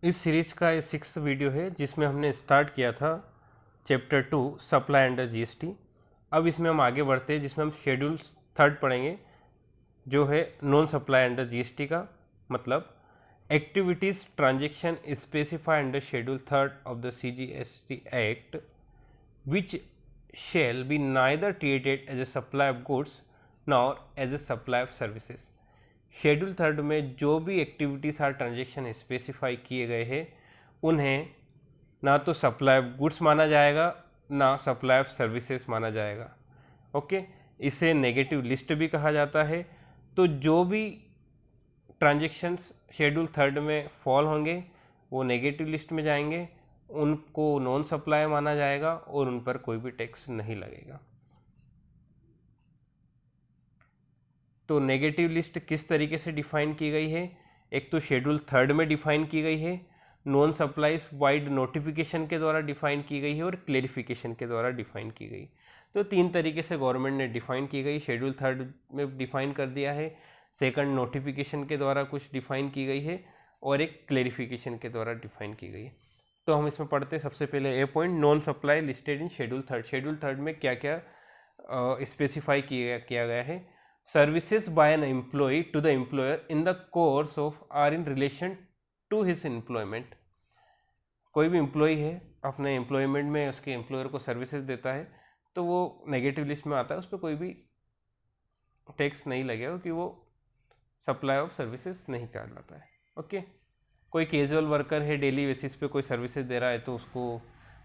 इस सीरीज का ये 6th वीडियो है जिसमें हमने स्टार्ट किया था चैप्टर 2 सप्लाई अंडर जीएसटी। अब इसमें हम आगे बढ़ते हैं जिसमें हम शेड्यूल 3 पढ़ेंगे जो है नॉन सप्लाई अंडर जीएसटी का मतलब activities transaction specify under schedule 3 of the CGST act which shall be neither treated as a supply of goods nor as a supply of services। Schedule 3 में जो भी activities और transaction specify किए गए हैं उन्हें ना तो सप्लाई ऑफ गुड्स माना जाएगा ना सप्लाई ऑफ सर्विसेज माना जाएगा। ओके, इसे नेगेटिव लिस्ट भी कहा जाता है। तो जो भी ट्रांजेक्शन्स शेड्यूल 3 में फॉल होंगे वो नेगेटिव लिस्ट में जाएंगे, उनको नॉन सप्लाई माना जाएगा और उन पर कोई भी टैक्स नहीं लगेगा। तो नेगेटिव लिस्ट किस तरीके से डिफाइन की गई है? एक तो शेड्यूल 3 में डिफाइन की गई है, नॉन सप्लाईज वाइड नोटिफिकेशन के द्वारा डिफाइन की गई है और क्लेरिफिकेशन के द्वारा डिफाइन की गई। तो 3 तरीके से गवर्नमेंट ने डिफाइन की गई। शेड्यूल 3 में डिफाइन कर दिया है, सेकंड नोटिफिकेशन के द्वारा कुछ डिफाइन की गई है और एक क्लेरिफिकेशन के द्वारा डिफाइन की गई है। तो हम इसमें पढ़ते हैं सबसे पहले A point, non supply listed in schedule 3। Schedule 3 में क्या क्या स्पेसिफाई किया गया है? Services by an employee to the employer in the course of or in relation to his employment. कोई भी एम्प्लॉय है अपने एम्प्लॉयमेंट में उसके एम्प्लॉयर को सर्विसेज देता है तो वो नेगेटिव लिस्ट में आता है, उस पर कोई भी टैक्स नहीं लगेगा क्योंकि वो सप्लाई ऑफ सर्विसेज नहीं कहलाता है। ओके, कोई कैजुअल वर्कर है डेली बेसिस पे कोई सर्विसेज दे रहा है तो उसको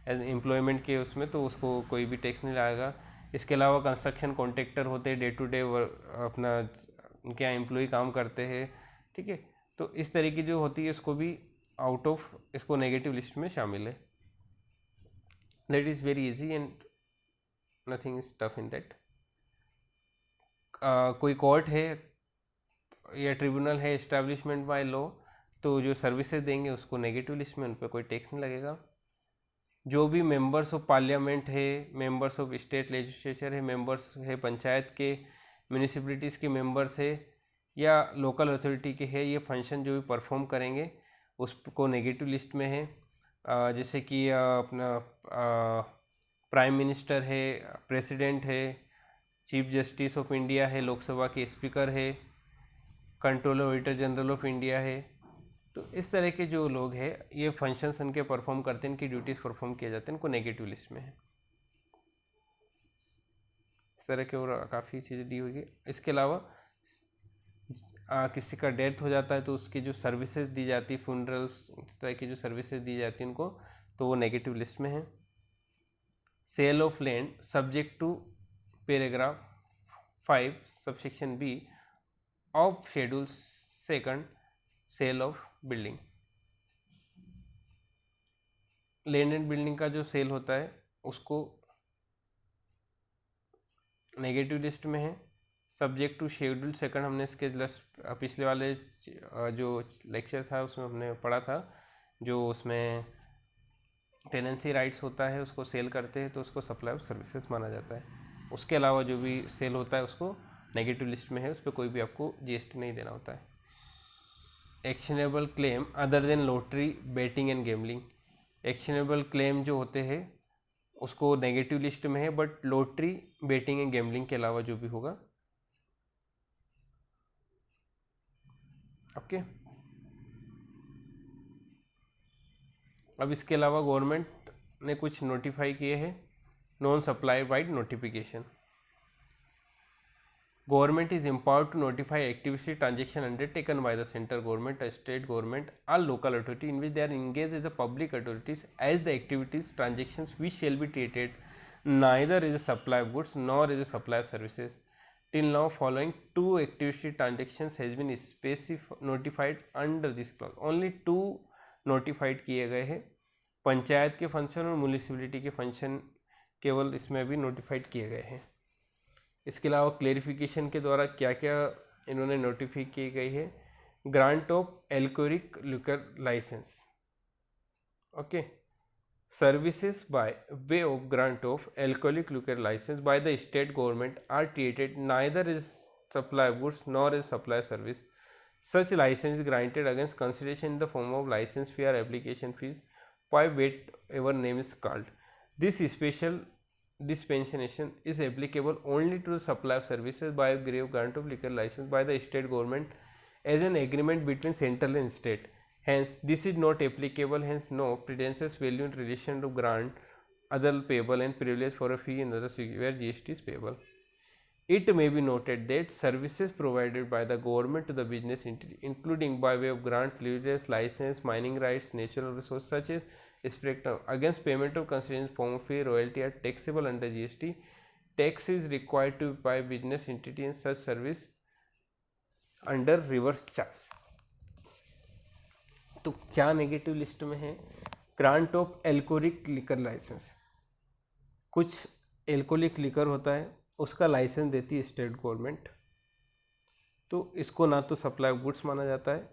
एज एम्प्लॉयमेंट के उसमें तो उसको कोई भी टैक्स नहीं लगेगा। इसके अलावा कंस्ट्रक्शन कॉन्ट्रैक्टर होते हैं, डे टू डे अपना उनके यहाँ एम्प्लॉय काम करते हैं, ठीक है। तो इस तरह की जो होती है इसको भी आउट ऑफ, इसको नेगेटिव लिस्ट में शामिल है। That is very easy and nothing is tough in that. कोई कोर्ट है या ट्रिब्यूनल है एस्टैब्लिशमेंट बाय लॉ तो जो सर्विसेज देंगे उसको नेगेटिव लिस्ट में, उन पर कोई टैक्स नहीं लगेगा। जो भी मेंबर्स ऑफ पार्लियामेंट है, मेंबर्स ऑफ स्टेट लेजिस्लेचर है, मेंबर्स है पंचायत के, म्यूनिसिपलिटीज़ के मेंबर्स है या लोकल अथॉरिटी के है, ये फंक्शन जो भी परफॉर्म करेंगे उसको नेगेटिव लिस्ट में है। जैसे कि अपना प्राइम मिनिस्टर है, प्रेसिडेंट है, चीफ जस्टिस ऑफ इंडिया है, लोकसभा के स्पीकर है, controller auditor general of India है। तो इस तरह के जो लोग हैं ये फंक्शंस इनके परफॉर्म करते हैं, इनकी ड्यूटीज़ परफॉर्म किए जाते हैं, इनको नेगेटिव लिस्ट में है। इस तरह के और काफ़ी चीज़ें दी हुई है। इसके अलावा किसी का डेथ हो जाता है तो उसकी जो सर्विसेज दी जाती है, फ्यूनरल्स, इस तरह की जो सर्विसेज दी जाती हैं उनको, तो वो नेगेटिव लिस्ट में है। Sale of land subject to paragraph 5 subsection B of schedule 2 sale of building. Land and building का जो सेल होता है उसको नेगेटिव लिस्ट में है। सब्जेक्ट टू शेड्यूल 2 हमने इसके पिछले वाले जो लेक्चर था उसमें हमने पढ़ा था, जो उसमें टेनेंसी राइट्स होता है उसको सेल करते हैं तो उसको सप्लाई ऑफ सर्विसेज माना जाता है। उसके अलावा जो भी सेल होता है उसको नेगेटिव लिस्ट में है, उस पर कोई भी आपको जीएसटी नहीं देना होता है। Actionable claim other than lottery, betting and gambling. Actionable claim जो होते हैं उसको नेगेटिव लिस्ट में है, but lottery, betting and gambling के अलावा जो भी होगा, ओके। अब इसके अलावा गवर्नमेंट ने कुछ नोटिफाई किए हैं, non supply wide notification. Government is empowered to notify activity transaction undertaken by the central government, state government, or local authority in which they are engaged as the public authorities as the activities transactions which shall be treated neither as a supply of goods nor as a supply of services. Till now, following 2 activity transactions has been notified under this clause. Only 2 notified किए गए हैं, पंचायत के function और municipality के function केवल इसमें भी notified किए गए हैं। इसके अलावा क्लेरिफिकेशन के द्वारा क्या क्या इन्होंने नोटिफाई की गई है? Grant of alcoholic liquor license, okay. Services by way of grant of alcoholic liquor license by the state government are treated neither is supply of goods nor is supply service. Such license is granted against consideration in the form of license fee or application fees by whatever name is called. This special dispensation is applicable only to the supply of services by a grant of liquor license by the state government as an agreement between central and state. Hence, this is not applicable. Hence, no pretenses value in relation to grant, other payable and privilege for a fee in other where GST is payable. It may be noted that services provided by the government to the business entity, including by way of grant, privileges, license, mining rights, natural resources such as spectrum, against payment of consideration form of fee, royalty are taxable under GST. Tax is required to by business entity in such service under reverse charge. तो क्या negative list में है? Grant of alcoholic liquor license, कुछ alcoholic liquor होता है उसका licence देती है स्टेट गवर्नमेंट, तो इसको ना तो सप्लाई ऑफ गुड्स माना जाता है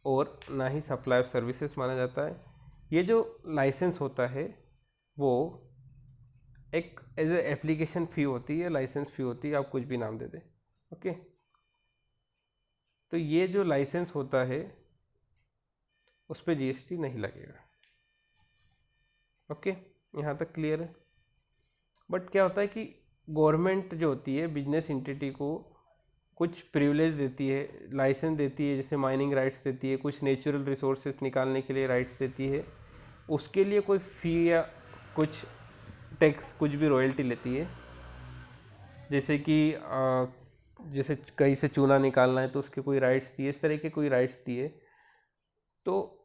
और ना ही सप्लाई ऑफ सर्विसेज माना जाता है। ये जो लाइसेंस होता है वो एक एज ए एप्लीकेशन फ़ी होती है, लाइसेंस फ़ी होती है, आप कुछ भी नाम दे दें, ओके। तो ये जो लाइसेंस होता है उस पर जीएसटी नहीं लगेगा, ओके। यहाँ तक क्लियर है। बट क्या होता है कि गवर्नमेंट जो होती है बिजनेस एंटिटी को कुछ प्रिविलेज देती है, लाइसेंस देती है, जैसे माइनिंग राइट्स देती है, कुछ नेचुरल रिसोर्सेज निकालने के लिए राइट्स देती है, उसके लिए कोई फ़ी या कुछ टैक्स, कुछ भी रॉयल्टी लेती है। जैसे कि जैसे कहीं से चूना निकालना है तो उसके कोई राइट्स दिए, इस तरह के कोई राइट्स दिए, तो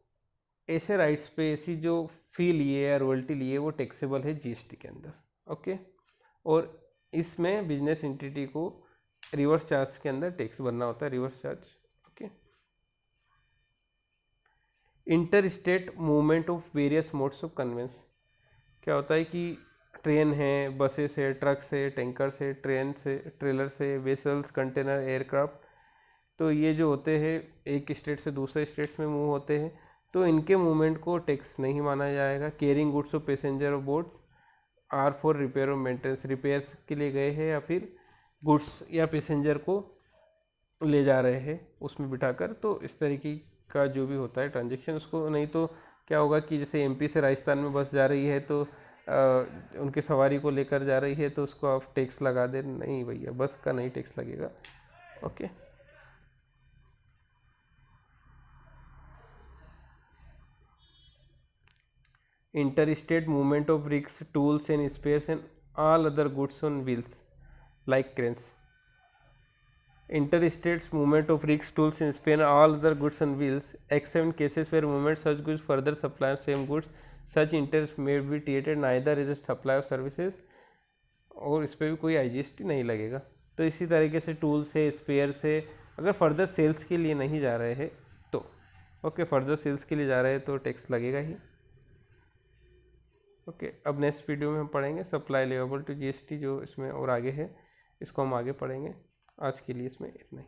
ऐसे राइट्स पे ऐसी जो फ़ी लिए या रॉयल्टी लिए वो टैक्सेबल है जीएसटी के अंदर, ओके। और इसमें बिजनेस एंटिटी को रिवर्स चार्ज के अंदर टैक्स भरना होता है, reverse charge, okay. Inter state movement of various modes of conveyance, क्या होता है कि ट्रेन है, बसेस है, ट्रक्स है, टैंकर्स है, ट्रेन से, ट्रेलर्स है, वेसल्स, कंटेनर, एयरक्राफ्ट, तो ये जो होते हैं एक स्टेट से दूसरे स्टेट्स में मूव होते हैं, तो इनके मूवमेंट को टैक्स नहीं माना जाएगा। Carrying goods of passenger of board are for repair और मेंटेनेंस, रिपेयर्स के लिए गए हैं या फिर गुड्स या पैसेंजर को ले जा रहे हैं उसमें बिठाकर, तो इस तरीके का जो भी होता है ट्रांजेक्शन उसको, नहीं तो क्या होगा कि जैसे एमपी से राजस्थान में बस जा रही है तो उनकी सवारी को लेकर जा रही है तो उसको आप टैक्स लगा दे, नहीं भैया, बस का नहीं टैक्स लगेगा, okay. Interstate movement of rigs, tools and spares and all other goods on wheels like cranes. Interstate movement of rigs, tools and spares and all other goods on wheels except in cases where movement such goods further supply of same goods, such interest may be treated neither as a supply of services, और इस पर भी कोई IGST नहीं लगेगा। तो इसी तरीके से टूल्स है, स्पेयर्स है, अगर फर्दर सेल्स के लिए नहीं जा रहे हैं तो ओके, फर्दर सेल्स के लिए जा रहे हैं तो टैक्स लगेगा ही, ओके। अब नेक्स्ट वीडियो में हम पढ़ेंगे सप्लाई लेवेबल टू जीएसटी, जो इसमें और आगे है इसको हम आगे पढ़ेंगे। आज के लिए इसमें इतना ही।